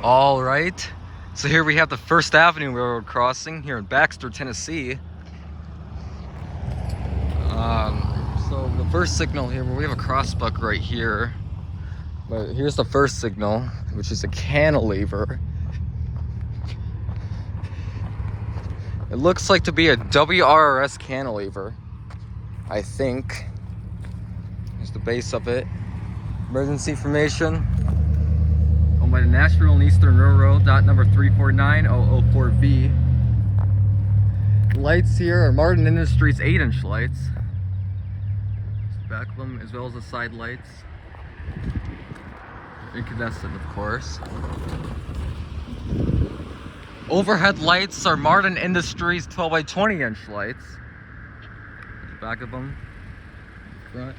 All right, so here we have the First Avenue Railroad crossing here in Baxter, Tennessee. So the first signal here, well, we have a crossbuck right here, but here's the first signal, which is a cantilever. It looks like to be a WRRS cantilever, I think. Here's the base of it. Emergency information. Owned by the National and Eastern Railroad, dot number 349004V. Lights here are Martin Industries 8-inch lights. The back of them, as well as the side lights. Incandescent, of course. Overhead lights are Martin Industries 12 by 20-inch lights. The back of them. Front.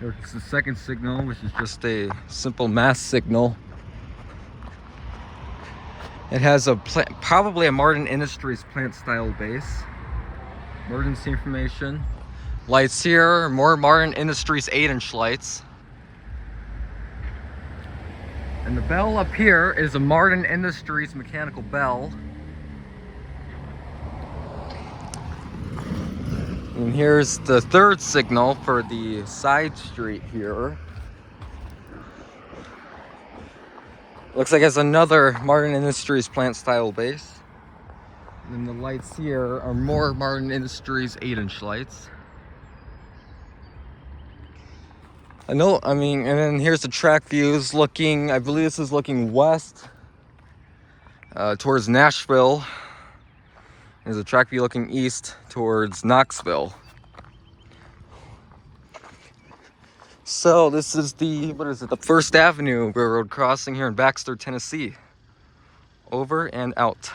Here's the second signal, which is just a simple mast signal. It has a probably a Martin Industries plant style base. Emergency information. Lights here, more Martin Industries 8-inch lights. And the bell up here is a Martin Industries mechanical bell. And here's the third signal for the side street here. Looks like it's another Martin Industries plant style base. And then the lights here are more Martin Industries 8-inch lights. And then here's the track views looking, I believe this is looking west towards Nashville. There's a track view looking east towards Knoxville. So this is the First Avenue Railroad crossing here in Baxter, Tennessee. Over and out.